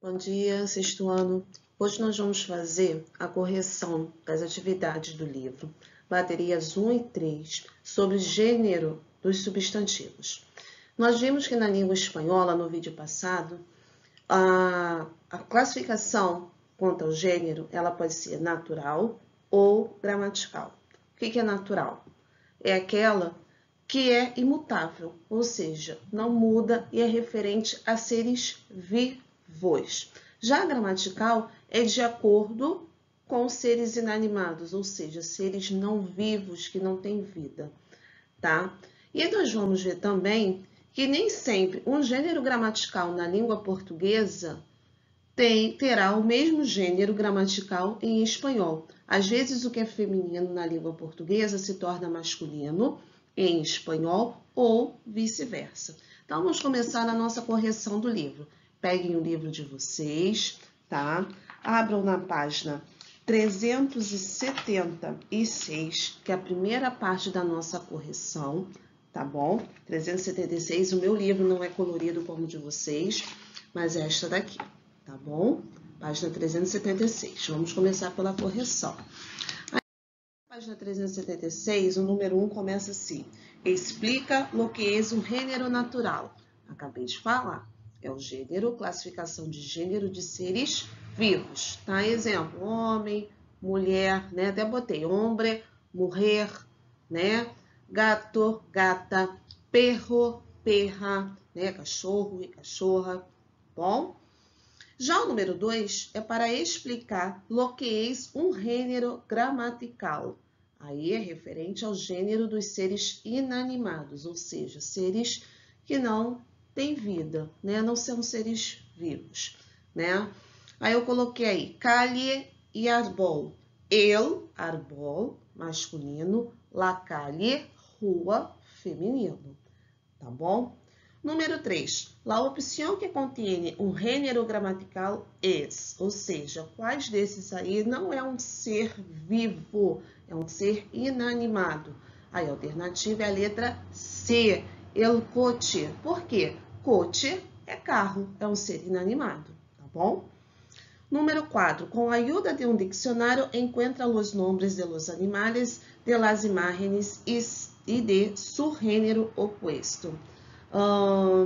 Bom dia, sexto ano. Hoje nós vamos fazer a correção das atividades do livro, baterias 1 e 3, sobre gênero dos substantivos. Nós vimos que na língua espanhola, no vídeo passado, a classificação quanto ao gênero, ela pode ser natural ou gramatical. O que é natural? É aquela que é imutável, ou seja, não muda e é referente a seres vivos. Já a gramatical é de acordo com seres inanimados, ou seja, seres não vivos que não têm vida, tá? E nós vamos ver também que nem sempre um gênero gramatical na língua portuguesa terá o mesmo gênero gramatical em espanhol. Às vezes, o que é feminino na língua portuguesa se torna masculino em espanhol ou vice-versa. Então, vamos começar na nossa correção do livro. Peguem o livro de vocês, tá? Abram na página 376, que é a primeira parte da nossa correção, tá bom? 376, o meu livro não é colorido como o de vocês, mas é esta daqui, tá bom? Página 376. Vamos começar pela correção. Página 376, o número 1 começa assim. Explica lo que es um gênero natural. Acabei de falar. É o gênero, classificação de gênero de seres vivos. Tá? Exemplo, homem, mulher, né? Até botei hombre, mujer, né? Gato, gata, perro, perra, né? Cachorro e cachorra. Bom? Já o número 2 é para explicar lo que es um gênero gramatical. Aí é referente ao gênero dos seres inanimados, ou seja, seres que não têm vida, né? Não são seres vivos, né? Aí eu coloquei aí calle e arbol. El, arbol, masculino, la calle, rua, feminino, tá bom? Número 3. A opção que contém um gênero gramatical é, ou seja, quais desses aí não é um ser vivo, é um ser inanimado. Aí a alternativa é a letra C, el coche. Por quê? Coche é carro, é um ser inanimado, tá bom? Número 4. Com a ajuda de um dicionário, encontra os nomes de los animales, de las imágenes e de su gênero opuesto.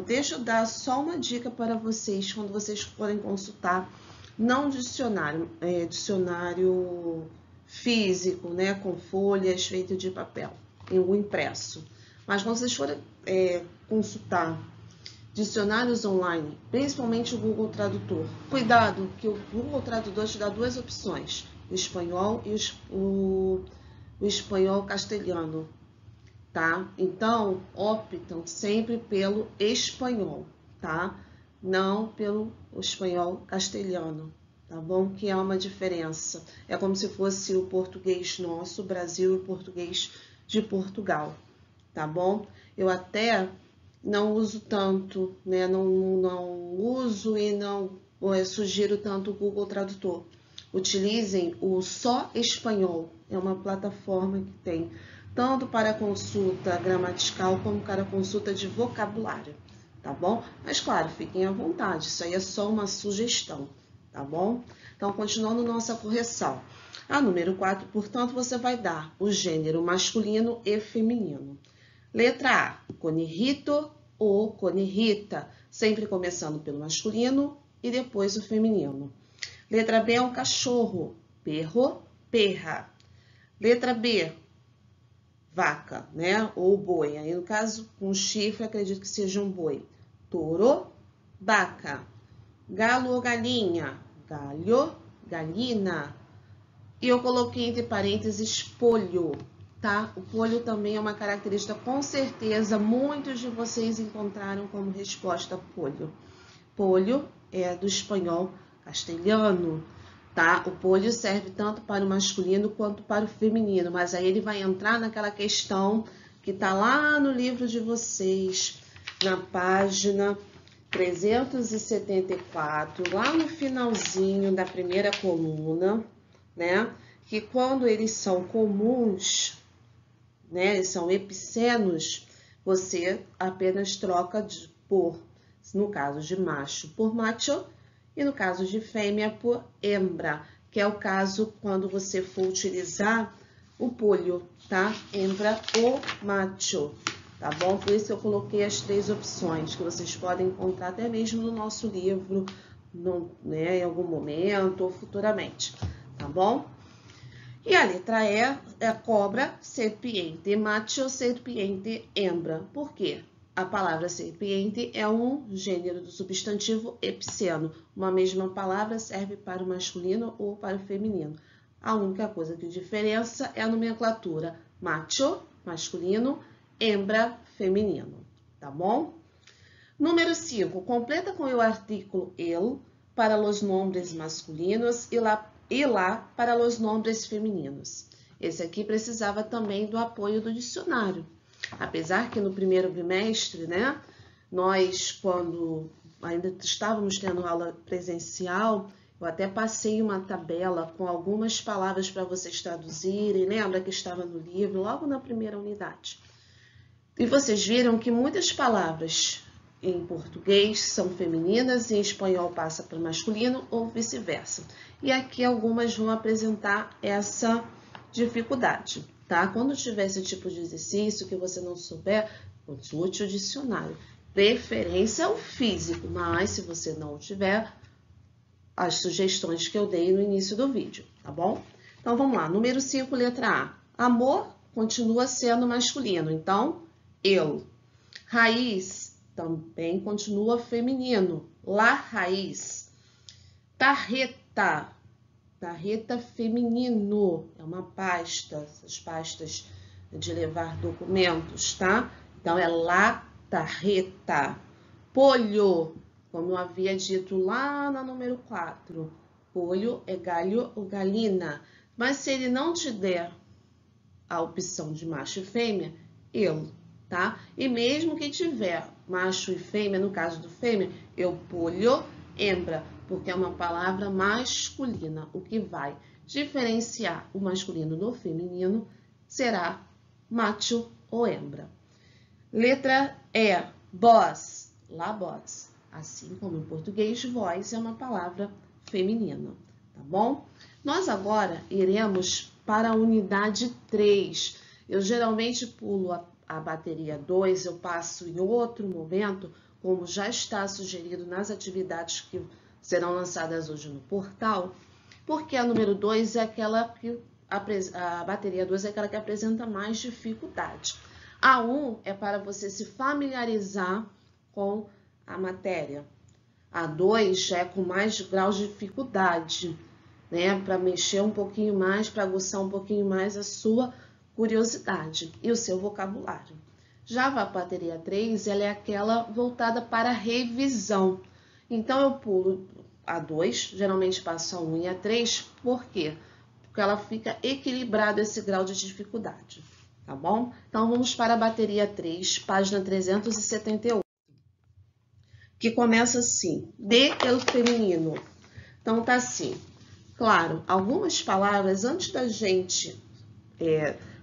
Deixa eu dar só uma dica para vocês quando vocês forem consultar, não dicionário, dicionário físico, né, com folhas feito de papel, em um impresso. Mas quando vocês forem consultar dicionários online, principalmente o Google Tradutor, cuidado que o Google Tradutor te dá duas opções, o espanhol e o espanhol castelhano. Tá? Então, optam sempre pelo espanhol, tá? Não pelo espanhol castelhano, tá bom? Que é uma diferença. É como se fosse o português nosso, Brasil, e o português de Portugal, tá bom? Eu até não uso tanto, né? Não uso e não sugiro tanto o Google Tradutor. Utilizem o Só Espanhol, é uma plataforma que tem tanto para consulta gramatical como para consulta de vocabulário, tá bom? Mas, claro, fiquem à vontade, isso aí é só uma sugestão, tá bom? Então, continuando nossa correção. A número 4, portanto, você vai dar o gênero masculino e feminino. Letra A, conejito ou conejita, sempre começando pelo masculino e depois o feminino. Letra B é um cachorro, perro, perra. Letra B, vaca, né? Ou boi. Aí, no caso, com chifre, acredito que seja um boi. Touro, vaca. Galo ou galinha? Galho, galina. E eu coloquei entre parênteses polho, tá? O polho também é uma característica, com certeza, muitos de vocês encontraram como resposta polho. Polho é do espanhol castelhano. Tá? O polho serve tanto para o masculino quanto para o feminino, mas aí ele vai entrar naquela questão que está lá no livro de vocês, na página 374, lá no finalzinho da primeira coluna, né? Que quando eles são comuns, né? Eles são epicenos, você apenas troca por, no caso de macho, por macho, E no caso de fêmea, por hembra, que é o caso quando você for utilizar o polho, tá? Hembra ou macho, tá bom? Por isso eu coloquei as 3 opções, que vocês podem encontrar até mesmo no nosso livro, né, em algum momento ou futuramente, tá bom? E a letra E é a cobra, serpiente, macho, serpiente, hembra. Por quê? A palavra serpiente é um gênero do substantivo epiceno. Uma mesma palavra serve para o masculino ou para o feminino. A única coisa que diferença é a nomenclatura. Macho, masculino, hembra, feminino. Tá bom? Número 5. Completa com o artículo el para os nomes masculinos e lá para os nomes femininos. Esse aqui precisava também do apoio do dicionário. Apesar que no primeiro bimestre, né, nós, quando ainda estávamos tendo aula presencial, eu até passei uma tabela com algumas palavras para vocês traduzirem. Lembra que estava no livro, logo na primeira unidade. E vocês viram que muitas palavras em português são femininas e em espanhol passa para masculino ou vice-versa. E aqui algumas vão apresentar essa dificuldade, tá? Quando tiver esse tipo de exercício que você não souber, consulte o dicionário. Preferência ao físico, mas se você não tiver, as sugestões que eu dei no início do vídeo, tá bom? Então vamos lá, número 5, letra A. Amor continua sendo masculino, então eu. Raiz também continua feminino. La raiz. Tarreta. Tarreta feminino. É uma pasta. Essas pastas de levar documentos, tá? Então, é la tarreta. Polho. Como eu havia dito lá na número 4. Polho é galho ou galina. Mas se ele não te der a opção de macho e fêmea, eu. Tá? E mesmo que tiver macho e fêmea, no caso do fêmea, eu polho, hembra, porque é uma palavra masculina. O que vai diferenciar o masculino do feminino será macho ou hembra. Letra E, voz, la voz. Assim como em português, voz é uma palavra feminina, tá bom? Nós agora iremos para a unidade 3. Eu geralmente pulo a bateria 2, eu passo em outro momento, como já está sugerido nas atividades que serão lançadas hoje no portal, porque a número 2 é aquela que a bateria 2 é aquela que apresenta mais dificuldade. A 1 é para você se familiarizar com a matéria. A 2 já é com mais graus de dificuldade, né? Para mexer um pouquinho mais, para aguçar um pouquinho mais a sua curiosidade e o seu vocabulário. Já a bateria 3, ela é aquela voltada para revisão. Então, eu pulo a 2, geralmente passo a 1 e a 3, por quê? Porque ela fica equilibrado esse grau de dificuldade, tá bom? Então, vamos para a bateria 3, página 378, que começa assim, de el feminino. Então, tá assim, claro, algumas palavras, antes da gente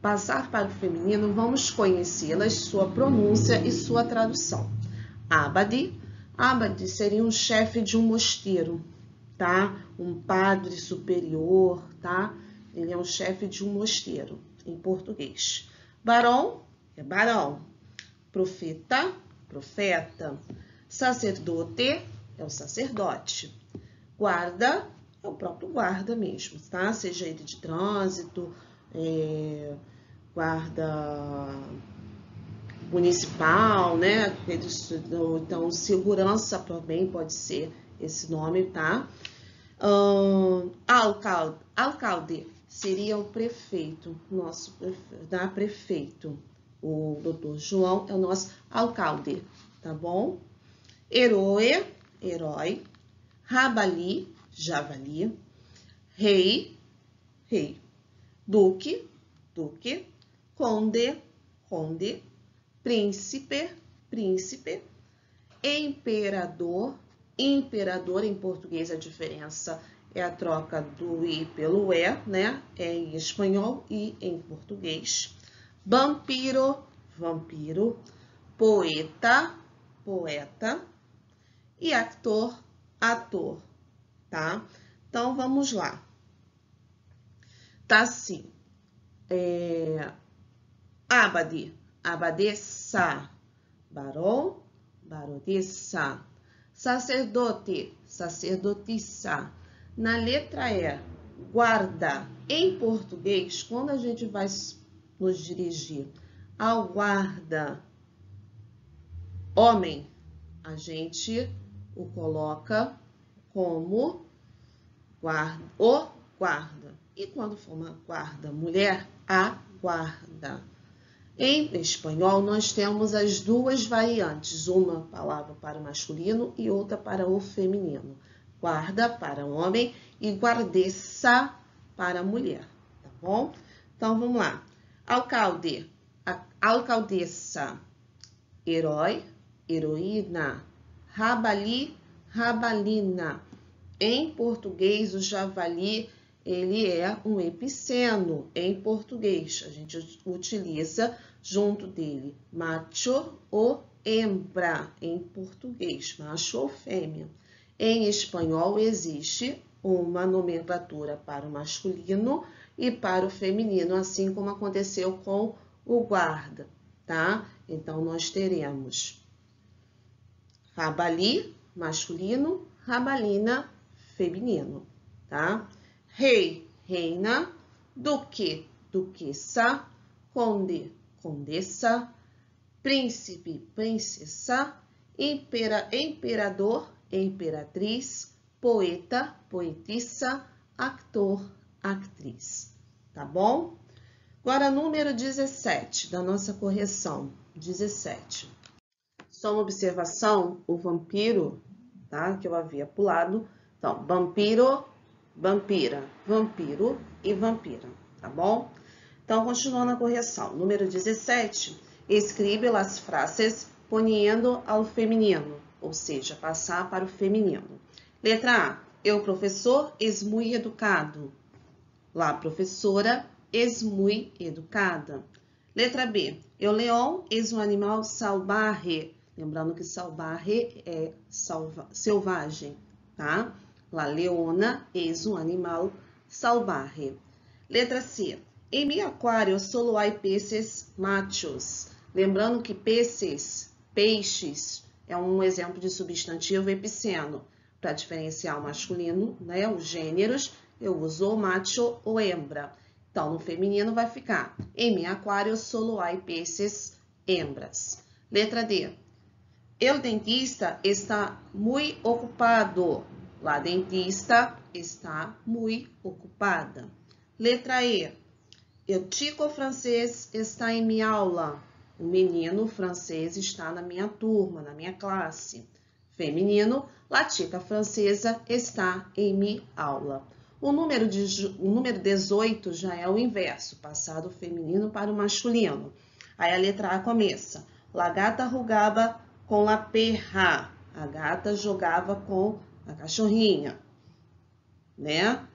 passar para o feminino, vamos conhecê-las, sua pronúncia e sua tradução. Abade. Abade seria um chefe de um mosteiro, tá? Um padre superior, tá? Ele é um chefe de um mosteiro, em português. Barão é barão. Profeta, profeta. Sacerdote é o sacerdote. Guarda é o próprio guarda mesmo, tá? Seja ele de trânsito, guarda municipal, né? Então, segurança também pode ser esse nome, tá? Alcalde seria o prefeito, nosso prefeito. O doutor João é o nosso alcalde, tá bom? Herói, herói. Rabali, javali. Rei, rei. Duque, duque. Conde, conde. Príncipe, príncipe. Imperador, imperador. Em português a diferença é a troca do i pelo e, né? É em espanhol e em português. Vampiro, vampiro. Poeta, poeta. E ator, ator. tá? Então, vamos lá. Tá assim. Abade, abadesa. Barão, baronesa. Sacerdote, sacerdotisa. Na letra E, guarda. Em português, quando a gente vai nos dirigir ao guarda homem, a gente o coloca como o guarda. E quando for uma guarda mulher, a guarda. Em espanhol, nós temos as duas variantes, uma palavra para o masculino e outra para o feminino. Guarda para o homem e guardessa para a mulher, tá bom? Então, vamos lá. Alcalde, alcaldessa, herói, heroína, rabali, rabalina. Em português, o javali, ele é um epiceno em português. A gente utiliza junto dele macho ou hembra em português, macho ou fêmea. Em espanhol, existe uma nomenclatura para o masculino e para o feminino, assim como aconteceu com o guarda, tá? Então, nós teremos rabali, masculino, rabalina, feminino, tá? Rei, reina, duque, duquesa, conde, condessa, príncipe, princesa, imperador, imperatriz, poeta, poetissa, ator, atriz, tá bom? Agora, número 17 da nossa correção, 17. Só uma observação, o vampiro, tá? Que eu havia pulado. Então, vampiro, vampira, vampiro e vampira, tá bom? Então, continuando a correção. Número 17, escreve as frases poniendo ao feminino, ou seja, passar para o feminino. Letra A, eu professor es muy educado. La professora es muy educada. Letra B, el leão es um animal salvaje. Lembrando que salvaje é selvagem, tá? La leona es um animal salvaje. Letra C, em mi aquário solo hay peces machos. Lembrando que peces, peixes, é um exemplo de substantivo epiceno. Para diferenciar o masculino, né, os gêneros, eu uso o macho ou hembra. Então, no feminino vai ficar, em mi aquário solo hay peces hembras. Letra D, el dentista está muy ocupado. La dentista está muy ocupada. Letra E, el chico francês está em minha aula. O menino francês está na minha turma, na minha classe. Feminino, la chica francesa está em minha aula. O número 18 já é o inverso, passar do feminino para o masculino. Aí a letra A começa. La gata jugava com a perra. A gata jogava com a cachorrinha, né?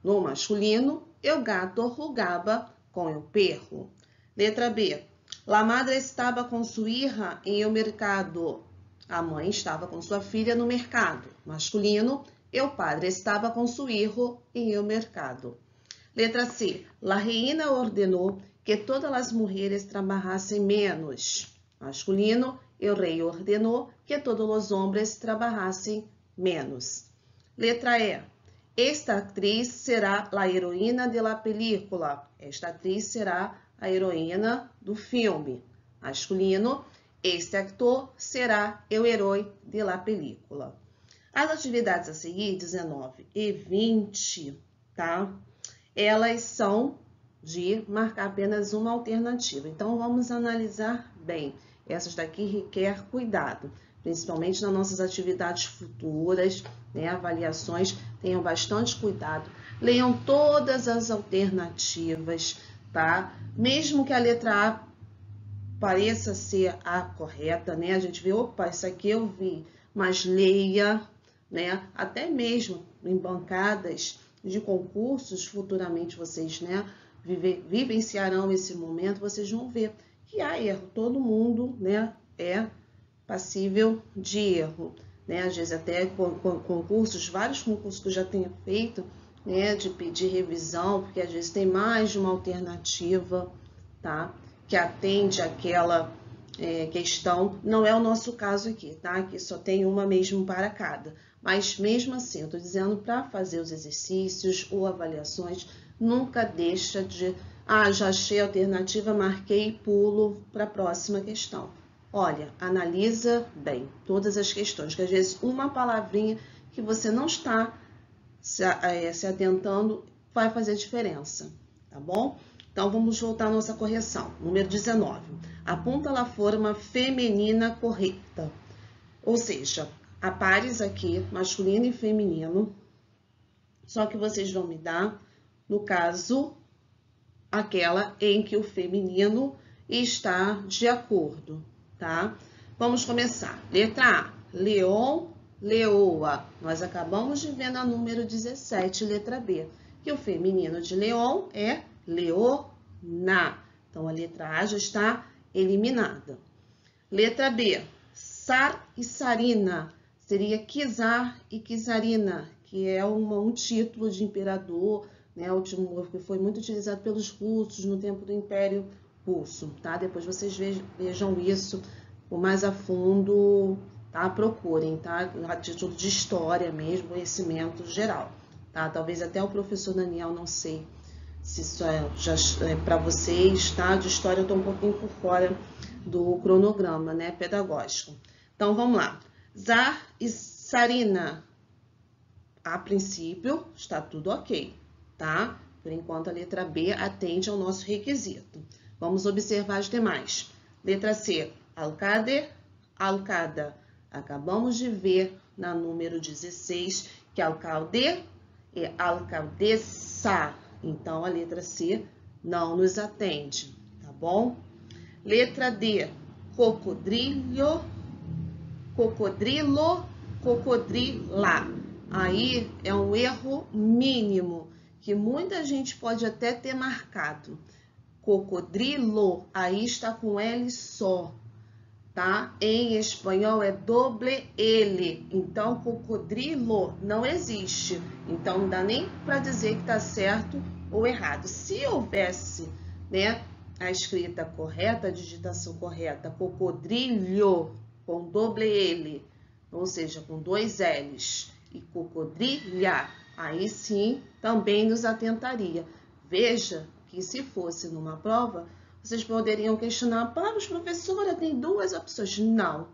No masculino, o gato jugava com o perro. Letra B. La madre estava com sua hija em el mercado. A mãe estava com sua filha no mercado. Masculino, o padre estava com seu hijo em el mercado. Letra C. La reina ordenou que todas as mulheres trabalhassem menos. Masculino, o rei ordenou que todos os homens trabalhassem menos. Letra E. Esta atriz será a heroína de la película. Esta atriz será a heroína do filme. Masculino, este actor será o herói de la película. As atividades a seguir, 19 e 20, tá? Elas são de marcar apenas uma alternativa. Então, vamos analisar bem. Essas daqui requer cuidado, principalmente nas nossas atividades futuras, né? Avaliações, tenham bastante cuidado. Leiam todas as alternativas, tá? Mesmo que a letra A pareça ser a correta, né? A gente vê, opa, isso aqui eu vi, mas leia, né? Até mesmo em bancadas de concursos, futuramente vocês, né, vivenciarão esse momento, vocês vão ver que há erro. Todo mundo, né, é passível de erro. né? Às vezes até concursos, vários concursos que eu já tenho feito, né? De pedir revisão, porque às vezes tem mais de uma alternativa, tá? Que atende aquela questão. Não é o nosso caso aqui, tá? Aqui só tem uma mesmo para cada. Mas mesmo assim, eu estou dizendo para fazer os exercícios ou avaliações, nunca deixa de... Ah, já achei a alternativa, marquei e pulo para a próxima questão. Olha, analisa bem todas as questões, que às vezes uma palavrinha que você não está se atentando vai fazer diferença, tá bom? Então, vamos voltar à nossa correção. Número 19. A ponta lá forma feminina correta. Ou seja, há pares aqui, masculino e feminino, só que vocês vão me dar, no caso, aquela em que o feminino está de acordo, tá? Vamos começar. Letra A, leon, leoa. Nós acabamos de ver na número 17, letra B, que o feminino de leon é leona. Então, a letra A já está eliminada. Letra B, sar e sarina. Seria Czar e Czarina, que é um título de imperador, né, que foi muito utilizado pelos russos no tempo do Império Russo, tá? Depois vocês vejam isso mais a fundo, tá? Procurem, tá? A título de história mesmo, conhecimento geral, tá? Talvez até o professor Daniel, não sei se isso já é para vocês, tá? De história eu tô um pouquinho por fora do cronograma, né, pedagógico. Então, vamos lá. Zar e sarina. A princípio, está tudo ok, tá? Por enquanto, a letra B atende ao nosso requisito. Vamos observar as demais. Letra C, alcade, alcada. Acabamos de ver na número 16 que alcalde é alcaldessa. Então, a letra C não nos atende, tá bom? Letra D, cocodrilho, cocodrilo, cocodrila. Aí é um erro mínimo, que muita gente pode até ter marcado. Cocodrilo, aí está com L só, tá? Em espanhol é doble L. Então, cocodrilo não existe. Então, não dá nem para dizer que está certo ou errado. Se houvesse, né, a escrita correta, a digitação correta, cocodrilho, com doble L, ou seja, com dois L's, e cocodrilha, aí sim também nos atentaria. Veja que se fosse numa prova, vocês poderiam questionar, mas professora, tem duas opções. Não.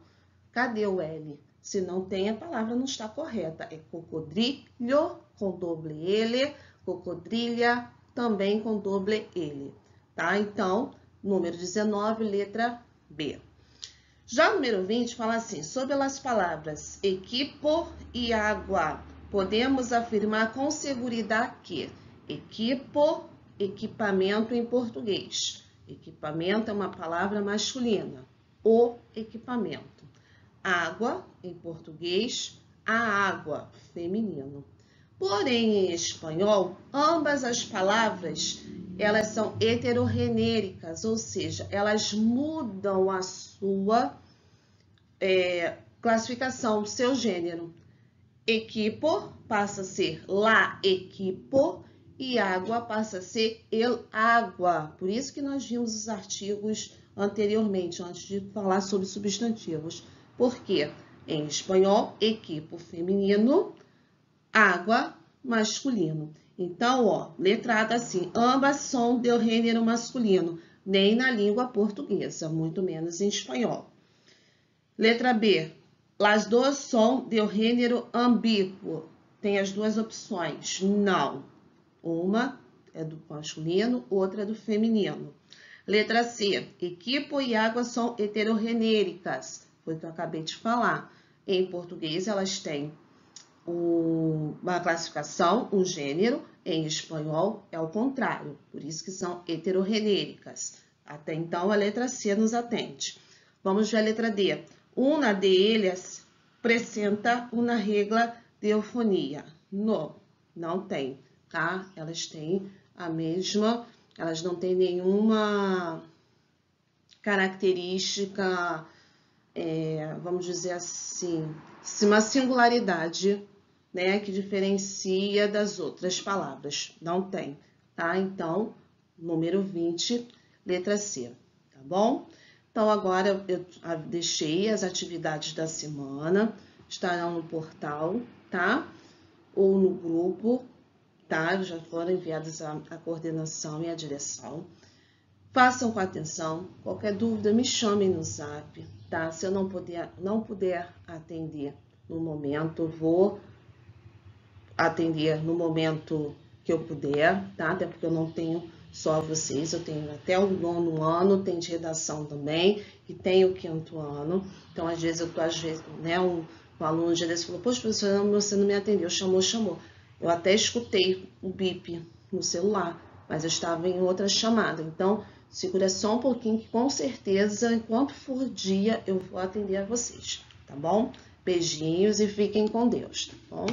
Cadê o L? Se não tem, a palavra não está correta. É cocodrilho com doble L, cocodrilha também com doble L. Tá? Então, número 19, letra B. Já o número 20 fala assim, sobre as palavras equipo e água, podemos afirmar com segurança que equipo, equipamento em português. Equipamento é uma palavra masculina, o equipamento. Água, em português, a água, feminino. Porém, em espanhol, ambas as palavras, elas são heterorrenéricas, ou seja, elas mudam a sua classificação, seu gênero. Equipo passa a ser la equipo e água passa a ser el água. Por isso que nós vimos os artigos anteriormente, antes de falar sobre substantivos. Porque em espanhol, equipo feminino, água masculino. Então, ó, letrada assim, ambas são de gênero masculino, nem na língua portuguesa, muito menos em espanhol. Letra B, as duas são de gênero ambíguo, tem as duas opções, não. Uma é do masculino, outra é do feminino. Letra C, equipo e água são heterorrenéricas, foi o que eu acabei de falar. Em português, elas têm uma classificação, um gênero, em espanhol é o contrário, por isso que são heterorrenéricas. Até então, a letra C nos atende. Vamos ver a letra D. Uma de elas apresenta uma regra de eufonia. Não tem, tá? Elas têm a mesma, elas não têm nenhuma característica, vamos dizer assim, uma singularidade, né, que diferencia das outras palavras. Não tem, tá? Então, número 20, letra C, tá bom? Então, agora eu deixei as atividades da semana, estarão no portal, tá? Ou no grupo, tá? Já foram enviadas a coordenação e a direção. Façam com atenção. Qualquer dúvida, me chamem no Zap, tá? Se eu não puder atender no momento, vou atender no momento que eu puder, tá? Até porque eu não tenho só vocês, eu tenho até o 9º ano, tem de redação também, e tem o 5º ano. Então, às vezes, né, um aluno de vezes falou, poxa, professora, você não me atendeu, chamou. Eu até escutei o bip no celular, mas eu estava em outra chamada. Então, segura só um pouquinho, que com certeza, enquanto for dia, eu vou atender a vocês, tá bom? Beijinhos e fiquem com Deus, tá bom?